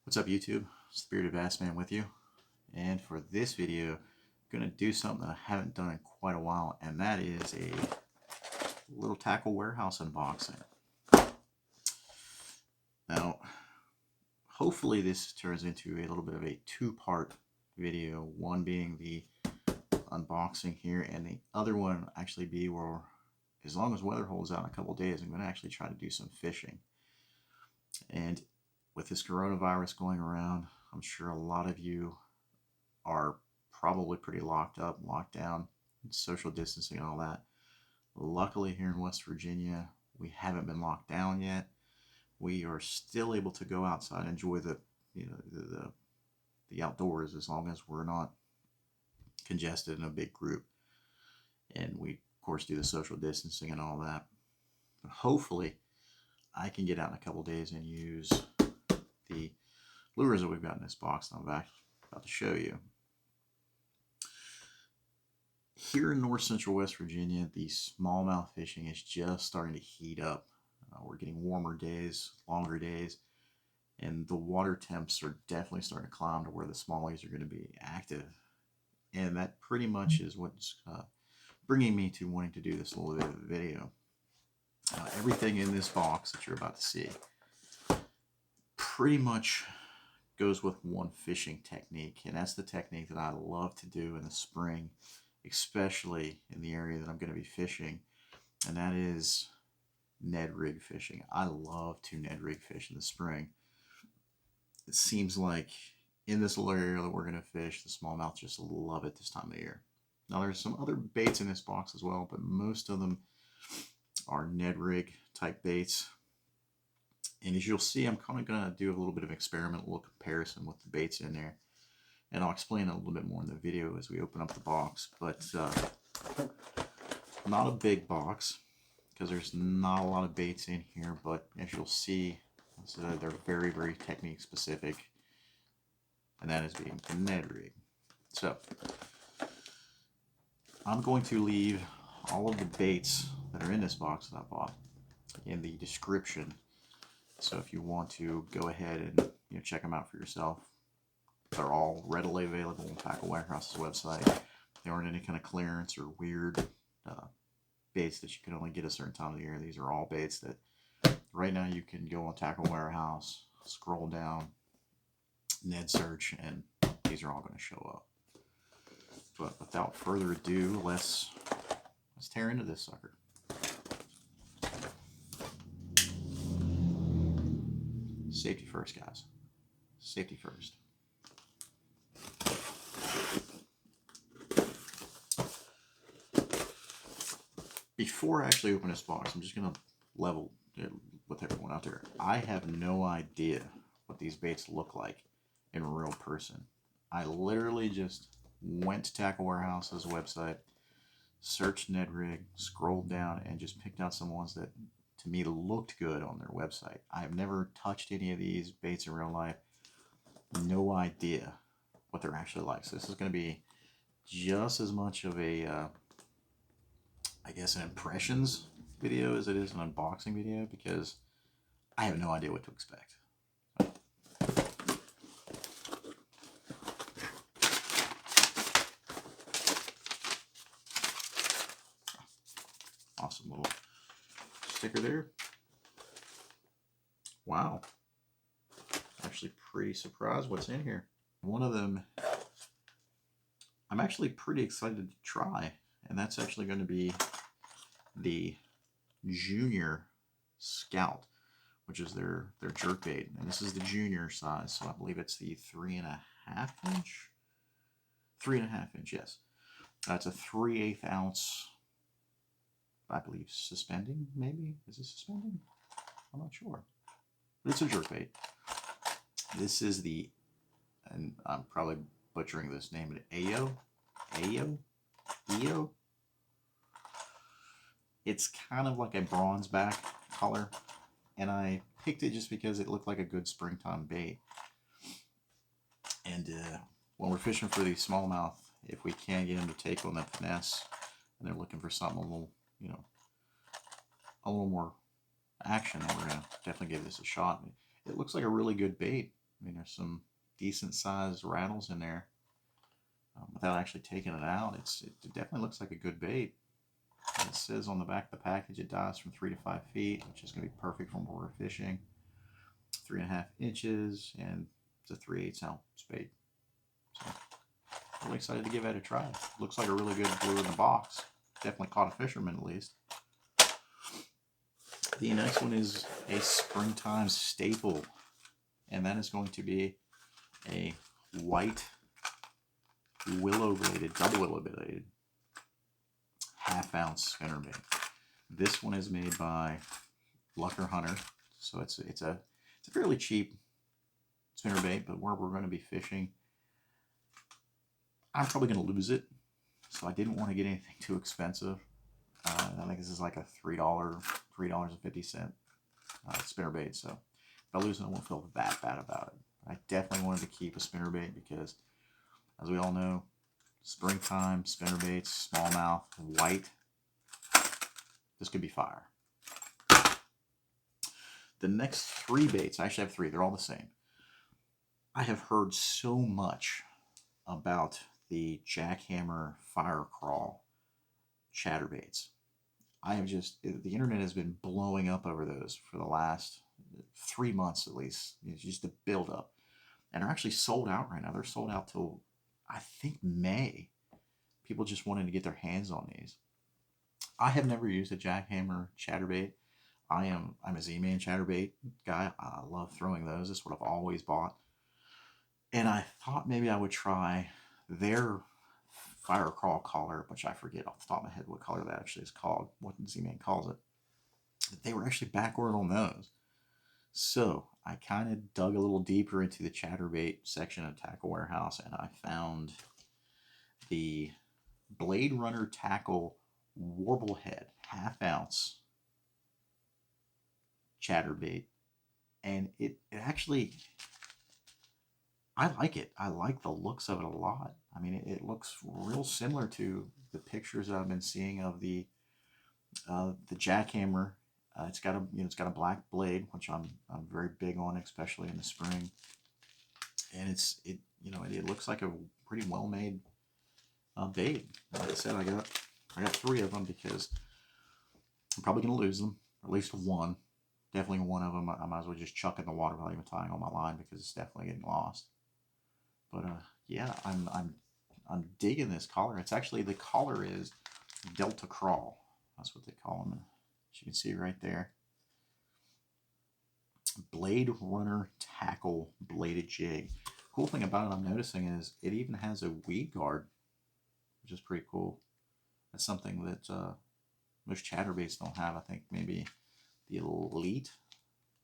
What's up, YouTube? It's the Bearded Bass Man with you. And for this video, I'm going to do something that I haven't done in quite a while, and that is a little tackle warehouse unboxing. Now, hopefully this turns into a little bit of a two-part video, one being the unboxing here, and the other one actually be where, as long as weather holds out in a couple days, I'm going to actually try to do some fishing. And with this coronavirus going around, I'm sure a lot of you are probably pretty locked up, locked down, social distancing and all that. Luckily here in West Virginia, we haven't been locked down yet. We are still able to go outside and enjoy the outdoors, as long as we're not congested in a big group. And we, of course, do the social distancing and all that. But hopefully, I can get out in a couple days and use the lures that we've got in this box that I'm about to show you. Here in north central West Virginia, the smallmouth fishing is just starting to heat up. We're getting warmer days, longer days, and the water temps are definitely starting to climb to where the smallies are going to be active. And that pretty much is what's bringing me to wanting to do this little bit of a video. Everything in this box that you're about to see pretty much goes with one fishing technique, and that's the technique that I love to do in the spring, especially in the area that I'm going to be fishing, and that is Ned rig fishing. I love to Ned rig fish in the spring. It seems like in this little area that we're going to fish, the smallmouth just love it this time of year. Now there's some other baits in this box as well, but most of them are Ned rig type baits. And as you'll see, I'm kind of going to do a little bit of experiment, a little comparison with the baits in there. And I'll explain a little bit more in the video as we open up the box. But not a big box, because there's not a lot of baits in here. But as you'll see, they're very, very technique specific. And that is being the Ned rig. So I'm going to leave all of the baits that are in this box that I bought in the description. So if you want to go ahead and check them out for yourself, they're all readily available on Tackle Warehouse's website. They aren't any kind of clearance or weird baits that you can only get a certain time of the year. These are all baits that right now you can go on Tackle Warehouse, scroll down, Ned search, and these are all going to show up. But without further ado, let's tear into this sucker. Safety first, guys. Safety first. Before I actually open this box, I'm just going to level it with everyone out there. I have no idea what these baits look like in real person. I literally just went to Tackle Warehouse's website, searched Ned rig, scrolled down, and just picked out some ones that to me looked good on their website. I've never touched any of these baits in real life. No idea what they're actually like. So this is going to be just as much of a, I guess, an impressions video as it is an unboxing video, because I have no idea what to expect. Awesome little sticker there. Wow. Actually pretty surprised what's in here. One of them I'm actually pretty excited to try, and that's actually going to be the Junior Scout, which is their jerkbait. And this is the junior size, so I believe it's the 3.5 inch. 3.5 inch, yes. It's a 3/8 ounce, I believe, suspending, maybe? Is it suspending? I'm not sure. But it's a jerkbait. This is the, and I'm probably butchering this name, Ocho? It's kind of like a bronze back color, and I picked it just because it looked like a good springtime bait. And when we're fishing for the smallmouth, if we can get them to take on that finesse, and they're looking for something a little, a little more action, we're going to definitely give this a shot. It looks like a really good bait. I mean, there's some decent sized rattles in there. Without actually taking it out, it definitely looks like a good bait. It says on the back of the package it dives from 3 to 5 feet, which is going to be perfect for water fishing. 3.5 inches, and it's a 3/8 ounce bait. So, really excited to give that a try. Looks like a really good glue in the box. Definitely caught a fisherman at least. The next one is a springtime staple, and that is going to be a white willow bladed, double willow bladed, 1/2 ounce spinnerbait. This one is made by Lunkerhunt, so it's a fairly cheap spinnerbait, but where we're going to be fishing, I'm probably going to lose it, so I didn't want to get anything too expensive. I think this is like a $3.50 spinnerbait, so if I lose it, I won't feel that bad about it. I definitely wanted to keep a spinnerbait because, as we all know, springtime, spinnerbaits, smallmouth, white, this could be fire. The next 3 baits, I actually have 3, they're all the same. I have heard so much about the jackhammer fire crawl chatterbaits. I have just, the internet has been blowing up over those for the last 3 months at least. It's just a build up. And they're actually sold out right now. They're sold out till, I think, May. People just wanted to get their hands on these. I have never used a jackhammer chatterbait. I'm a Z-Man chatterbait guy. I love throwing those. That's what I've always bought. And I thought maybe I would try their fire crawl collar, which I forget off the top of my head what color that actually is called, what Z-Man calls it. They were actually backward on those. So I kind of dug a little deeper into the chatterbait section of Tackle Warehouse, and I found the Blade Runner Tackle Warble Head 1/2 ounce chatterbait, and it actually, I like it. I like the looks of it a lot. I mean, it looks real similar to the pictures that I've been seeing of the jackhammer. It's got a black blade, which I'm very big on, especially in the spring. And it looks like a pretty well made bait. Like I said, I got 3 of them because I'm probably gonna lose them, or at least one. Definitely one of them I might as well just chuck in the water without even tying on my line because it's definitely getting lost. But yeah, I'm digging this collar. It's actually, the collar is Delta Crawl. That's what they call them. As you can see right there. Blade Runner Tackle Bladed Jig. Cool thing about it I'm noticing is it even has a weed guard, which is pretty cool. That's something that most chatterbaits don't have. I think maybe the Elite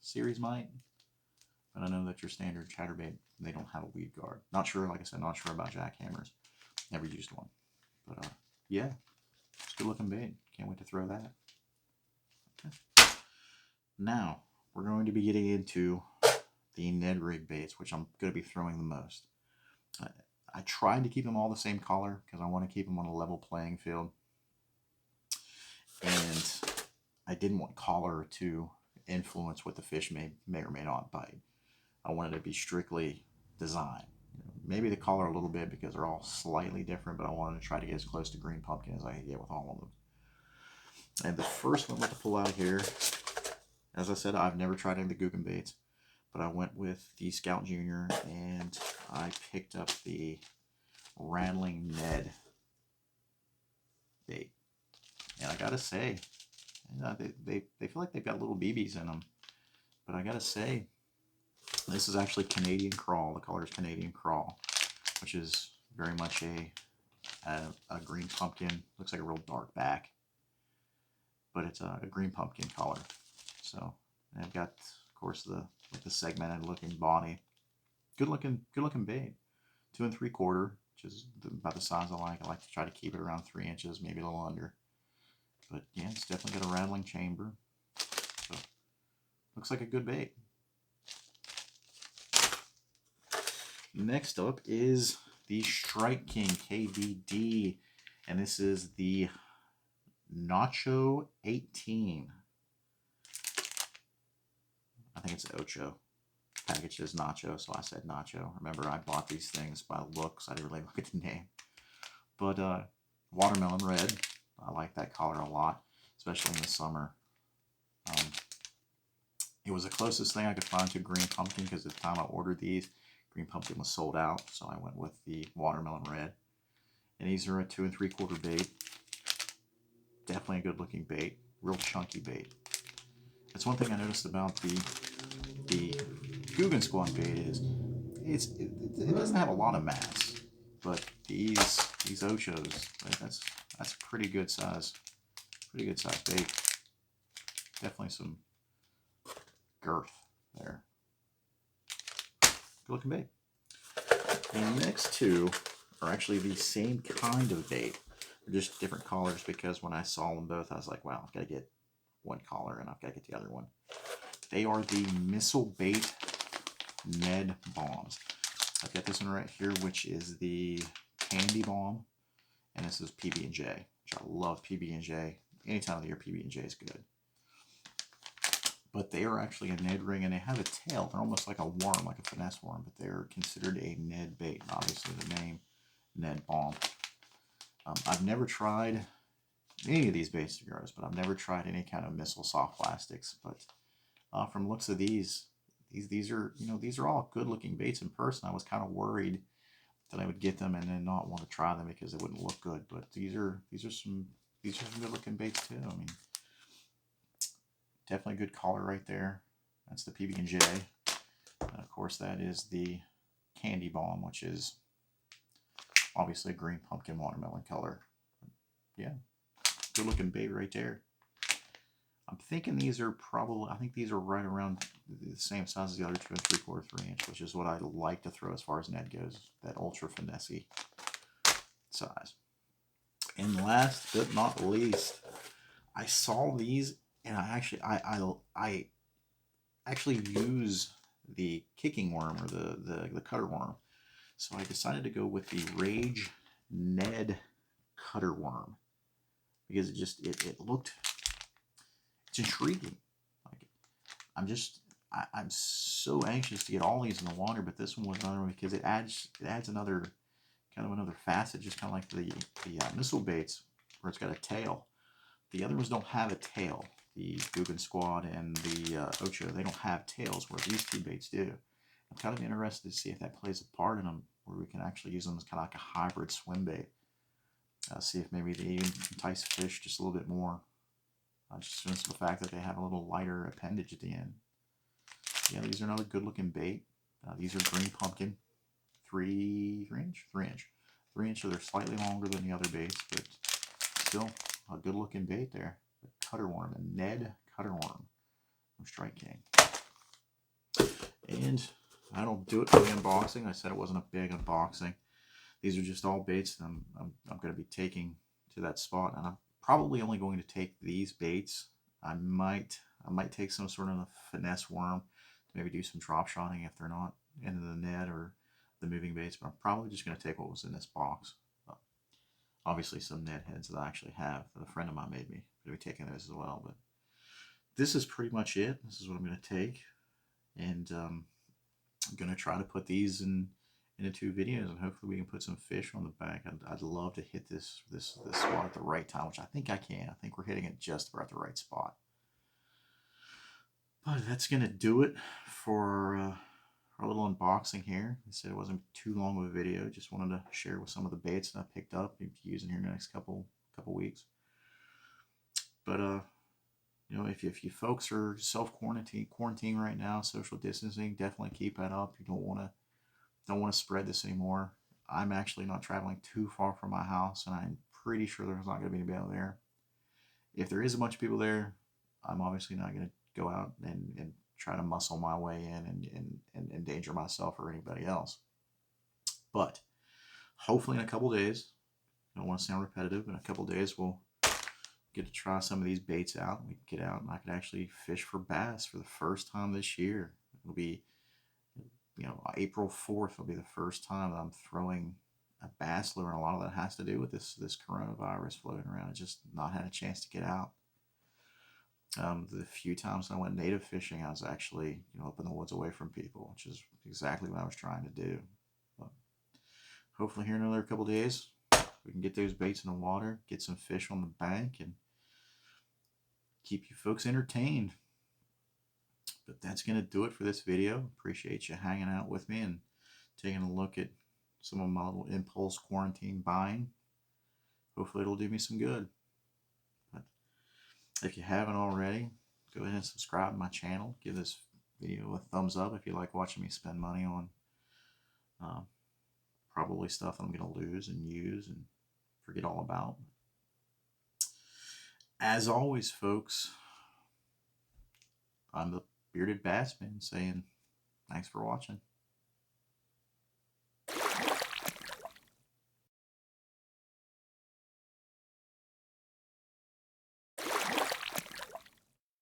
series might. But I know that your standard chatterbait, they don't have a weed guard. Not sure, like I said, not sure about jackhammers. Never used one. But yeah, it's a good looking bait. Can't wait to throw that. Okay. Now, we're going to be getting into the Ned rig baits, which I'm going to be throwing the most. I tried to keep them all the same color because I want to keep them on a level playing field. And I didn't want color to influence what the fish may or may not bite. I wanted it to be strictly design. Maybe the color a little bit because they're all slightly different, but I wanted to try to get as close to green pumpkin as I could get with all of them. And the first one I'm about to pull out here, as I said, I've never tried any of the Googan baits, but I went with the Scout Junior and I picked up the Rattlin Ned bait. And I gotta say, they feel like they've got little BBs in them, but I gotta say, this is actually Canadian Crawl. The color is Canadian Crawl, which is very much a green pumpkin. Looks like a real dark back, but it's a green pumpkin color. So I've got, of course, the segmented looking body. Good looking bait. 2 3/4, which is about the size I like. I like to try to keep it around 3 inches, maybe a little under. But yeah, it's definitely got a rattling chamber. So looks like a good bait. Next up is the Strike King KVD, and this is the Nacho 18. I think it's Ocho. package says Nacho, so I said Nacho. Remember, I bought these things by looks. I didn't really look at the name. But watermelon red, I like that color a lot, especially in the summer. It was the closest thing I could find to green pumpkin because at the time I ordered these, green pumpkin was sold out, so I went with the watermelon red. And these are a 2 3/4 bait. Definitely a good looking bait, real chunky bait. That's one thing I noticed about the Googan Squad bait is it doesn't have a lot of mass, but these Ochos, right, that's a pretty good size bait. Definitely some girth there. Good looking bait. And the next two are actually the same kind of bait. They're just different colors because when I saw them both, I was like, wow, I've got to get one collar and I've got to get the other one. They are the Missile Bait Ned Bombs. I've got this one right here, which is the Candy Bomb, and this is PB&J, which I love PB&J. Any time of the year, PB&J is good. But they are actually a Ned ring, and they have a tail. They're almost like a worm, like a finesse worm, but they're considered a Ned bait. Obviously, the name Ned Bomb. I've never tried any of these baits, but I've never tried any kind of missile soft plastics. But from looks of these are, you know, these are all good-looking baits in person. I was kind of worried that I would get them and then not want to try them because they wouldn't look good. But these are some good-looking baits too. I mean, definitely a good color right there. That's the PB&J. And of course, that is the Candy Bomb, which is obviously a green pumpkin watermelon color. Yeah, good looking bait right there. I'm thinking these are probably, I think these are right around the same size as the other 2 3/4, 3 inch, which is what I like to throw as far as Ned goes, that ultra finesse size. And last but not least, I saw these, and I actually use the kicking worm or the cutter worm. So I decided to go with the Rage Ned cutter worm because it looked, it's intriguing. Like, I'm so anxious to get all these in the water, but this one was another one because it adds another facet, just kind of like the missile baits where it's got a tail. The other ones don't have a tail. The Googan Squad and the Ocho, they don't have tails, where these two baits do. I'm kind of interested to see if that plays a part in them, where we can actually use them as kind of like a hybrid swim bait. See if maybe they even entice fish just a little bit more. Just the fact that they have a little lighter appendage at the end. Yeah, these are another good looking bait. These are green pumpkin, 3 inch, so they're slightly longer than the other baits, but still a good looking bait there. The cutter worm, a Ned cutter worm from Strike King. And I don't do it for the unboxing. I said it wasn't a big unboxing. These are just all baits that I'm going to be taking to that spot, and I'm probably only going to take these baits. I might take some sort of a finesse worm to maybe do some drop shotting if they're not into the net or the moving baits, but I'm probably just going to take what was in this box. Obviously some net heads that I actually have that a friend of mine made me. I'm going to be taking those as well, but this is pretty much it. This is what I'm going to take, and I'm going to try to put these into 2 videos, and hopefully we can put some fish on the back. I'd love to hit this spot at the right time, which I think I can. I think we're hitting it just about the right spot. But that's going to do it for our little unboxing here. I said it wasn't too long of a video. Just wanted to share with some of the baits that I picked up and be using here in the next couple weeks. But you know, if you folks are quarantine right now, social distancing, definitely keep that up. You don't want to spread this anymore. I'm actually not traveling too far from my house, and I'm pretty sure there's not going to be anybody there. If there is a bunch of people there, I'm obviously not going to go out and try to muscle my way in and endanger myself or anybody else. But hopefully in a couple days, I don't want to sound repetitive, in a couple days we'll get to try some of these baits out. We can get out and I can actually fish for bass for the first time this year. It'll be, you know, April 4th will be the first time that I'm throwing a bass lure, and a lot of that has to do with this coronavirus floating around. I just not had a chance to get out. The few times I went native fishing, I was actually, up in the woods away from people, which is exactly what I was trying to do. But hopefully here in another couple days, we can get those baits in the water, get some fish on the bank, and keep you folks entertained. But that's going to do it for this video. Appreciate you hanging out with me and taking a look at some of my little impulse quarantine buying. Hopefully it'll do me some good. But if you haven't already, go ahead and subscribe to my channel. Give this video a thumbs up if you like watching me spend money on probably stuff I'm going to lose and use and forget all about. As always, folks, I'm the Bearded Bassman saying thanks for watching.